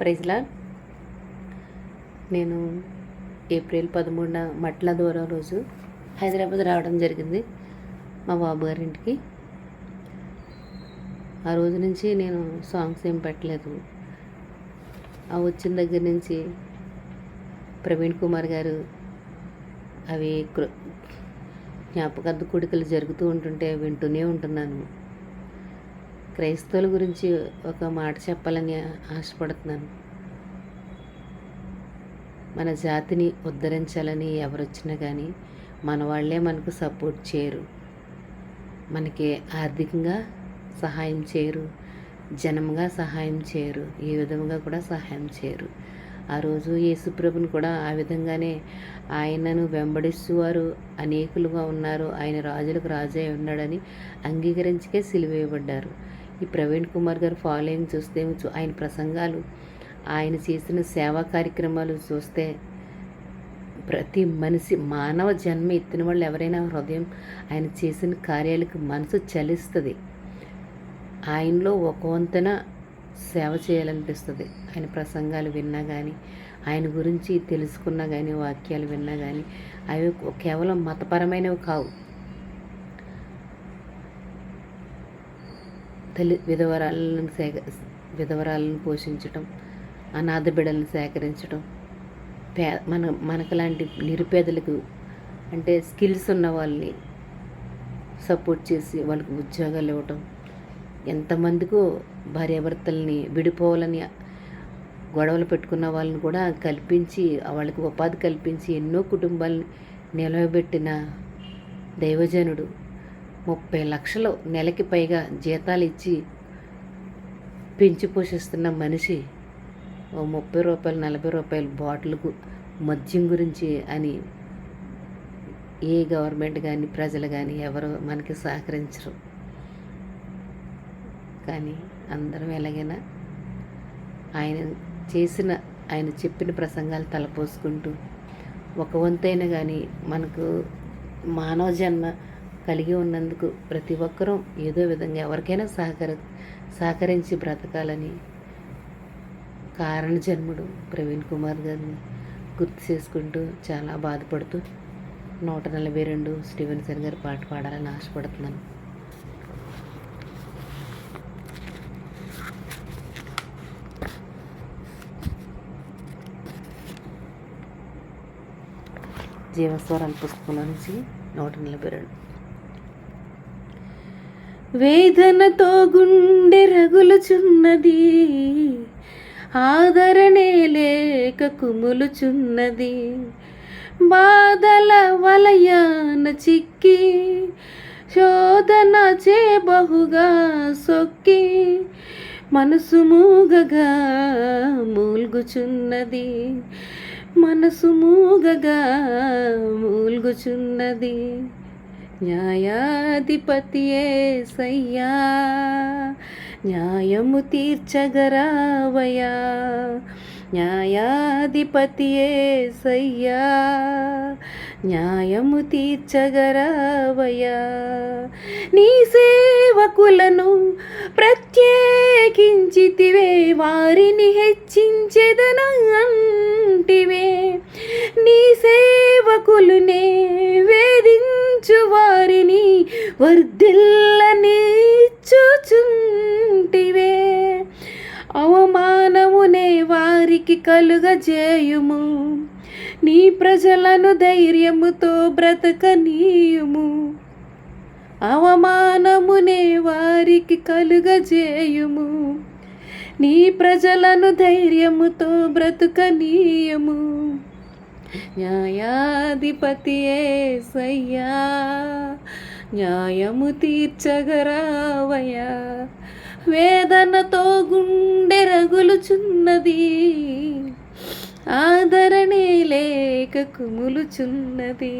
ప్రైజ్లా నేను ఏప్రిల్ 13న మట్ల దూరం రోజు హైదరాబాద్ రావడం జరిగింది మా బాబు గారింటికి. ఆ రోజు నుంచి నేను సాంగ్స్ ఏం పెట్టలేదు. ఆ వచ్చిన దగ్గర నుంచి ప్రవీణ్ కుమార్ గారు అవి జ్ఞాపకార్థ కూడికలు జరుగుతూ ఉంటుంటే వింటూనే ఉంటున్నాను. క్రైస్తవుల గురించి ఒక మాట చెప్పాలని ఆశపడుతున్నాను. మన జాతిని ఉద్ధరించాలని ఎవరొచ్చినా కానీ మన వాళ్ళే మనకు సపోర్ట్ చేయరు, మనకి ఆర్థికంగా సహాయం చేయరు, జనంగా సహాయం చేయరు, ఏ విధంగా కూడా సహాయం చేయరు. ఆ రోజు యేసుప్రభుని కూడా ఆ విధంగానే ఆయనను వెంబడిస్తూ వారు అనేకులుగా ఉన్నారు, ఆయన రాజులకు రాజే ఉన్నాడని అంగీకరించకే సిలువేయబడ్డారు. ఈ ప్రవీణ్ కుమార్ గారు ఫాలోయింగ్ చూస్తే ఆయన ప్రసంగాలు, ఆయన చేసిన సేవా కార్యక్రమాలు చూస్తే ప్రతి మనిషి మానవ జన్మ ఎత్తిన వాళ్ళు ఎవరైనా హృదయం ఆయన చేసిన కార్యాలకు మనసు చలిస్తుంది. ఆయనలో ఒక వంతెన సేవ చేయాలనిపిస్తుంది. ఆయన ప్రసంగాలు విన్నా కానీ, ఆయన గురించి తెలుసుకున్నా కానీ, వాక్యాలు విన్నా కానీ అవి కేవలం మతపరమైనవి కావు. విధవరాలను పోషించటం, అనాథ బిడ్డలను సేకరించడం, మనకు లాంటి నిరుపేదలకు అంటే స్కిల్స్ ఉన్న వాళ్ళని సపోర్ట్ చేసి వాళ్ళకి ఉద్యోగాలు ఇవ్వటం, ఎంతమందికో భార్యాభర్తల్ని విడిపోవాలని గొడవలు పెట్టుకున్న వాళ్ళని కూడా కల్పించి వాళ్ళకి ఉపాధి కల్పించి ఎన్నో కుటుంబాలని నిలవబెట్టిన దైవజనుడు. 30 లక్షలు నెలకి పైగా జీతాలు ఇచ్చి పెంచి పోషిస్తున్న మనిషి 30 రూపాయలు 40 రూపాయల బాటిల్కు మద్యం గురించి అని ఏ గవర్నమెంట్ కానీ ప్రజలు కానీ ఎవరు మనకి సహకరించరు. కానీ అందరం ఎలాగైనా ఆయన చెప్పిన ప్రసంగాలు తలపోసుకుంటూ ఒక వంతైనా కానీ మనకు మానవ జన్మ కలిగి ఉన్నందుకు ప్రతి ఒక్కరూ ఏదో విధంగా ఎవరికైనా సహకరించి బ్రతకాలని కారణ జన్ముడు ప్రవీణ్ కుమార్ గారిని గుర్తు చేసుకుంటూ చాలా బాధపడుతూ 142 స్టీవెన్సన్ గారి పాట పాడాలని ఆశపడుతున్నాను. జీవస్వరాల పుస్తకంలో నుంచి 142. వేదనతో గుండె రగులుచున్నది, ఆదరణే లేక కుములుచున్నది, బాధల వలయాన చిక్కి శోధన చే బహుగా సొక్కి మనసు మూగగా మూల్గుచున్నది, మనసు మూగగా మూల్గుచున్నది. న్యాయాధిపతి యేసయ్యా న్యాయము తీర్చగరావయ్యా, న్యాయాధిపతి యేసయ్యా న్యాయము తీర్చగరావయ్యా. నీ సేవకులను ప్రత్యేకించితివే, వారిని హెచ్చించెదనంటివే, నీ సేవకులునే వేధించు వారిని వర్ధిల్లనిచ్చుచుంటివే, అవమానమునే వారికి కలుగజేయుము, నీ ప్రజలను ధైర్యముతో బ్రతకనీయుము, అవమానమునే వారికి కలుగజేయుము, నీ ప్రజలను ధైర్యముతో బ్రతకనీయుము. న్యాయాధిపతి యేసయ్యా న్యాయము తీర్చగరావయ్యా. వేదనతో గుండె రగులుచున్నది, ఆదరణే లేక కుములుచున్నది,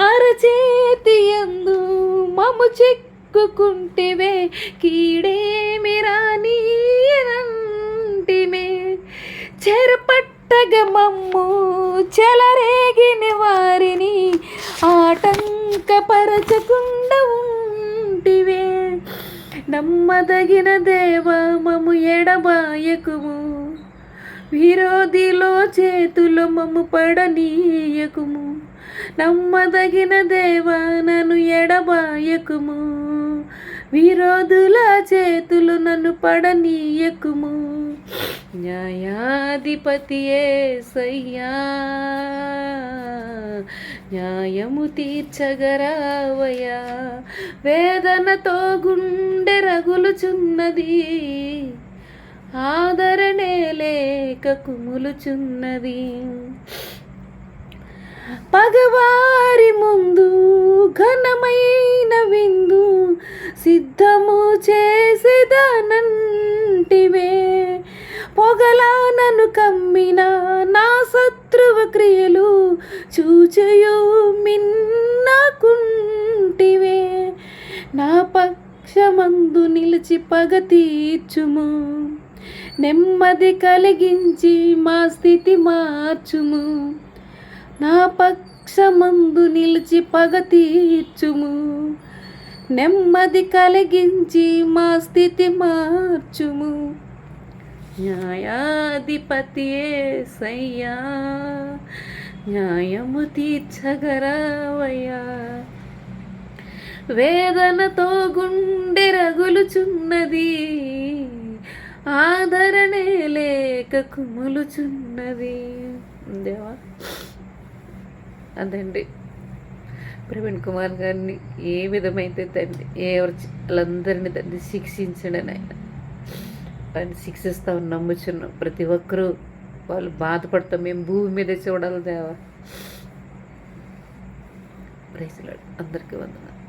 అరచేతి యందు మము చెక్కుకుంటివే, కీడేమి రానీయనంటివే, చెరపట్టగ మమ్ము చెలరేగిన వారిని ఆటంకపరచకుండా ఉంటివే, నమ్మదగిన దేవా మము ఎడబాయకుము, విరోధిలో చేతులు మమ్ము పడనీయకుము. నమ్మదగిన దేవా నన్ను ఎడబాయకుము, విరోధుల చేతులు నన్ను పడనీయకుము. న్యాయాధిపతి యేసయ్యా, న్యాయము తీర్చగరావయ్యా. వేదనతో గుండె రగులుచున్నది, ఆదరణే లేక కుములుచున్నది. పగవారి ముందు ఘనమైన విందు సిద్ధము చేసేదానంటివే. పొగలా నన్ను కమ్మిన నా శత్రువ క్రియలు చూచయు మిన్నకుంటివే. నా పక్షమందు నిలిచి పగ తీర్చుము, నెమ్మది కలిగించి మా స్థితి మార్చుము. నా పక్షమందు నిలిచి పగ తీర్చుము, నెమ్మది కలిగించి మా స్థితి మార్చుము. న్యాయాధిపతి యేసయ్యా, న్యాయము తీర్చగరావయ్యా. వేదనతో గుండె రగులుచున్నది, ఆదరణే లేక కుములుచున్నది. దేవా అదండి ప్రవీణ్ కుమార్ గారిని ఏ విధమైతే తండ్రి వాళ్ళందరినీ తండ్రి శిక్షించడని ఆయన శిక్షిస్తామని నమ్ముచున్నాం. ప్రతి ఒక్కరూ వాళ్ళు బాధపడతాం, మేము భూమి మీద చూడాలి దేవా. Praise Lord. అందరికీ వందనాలు.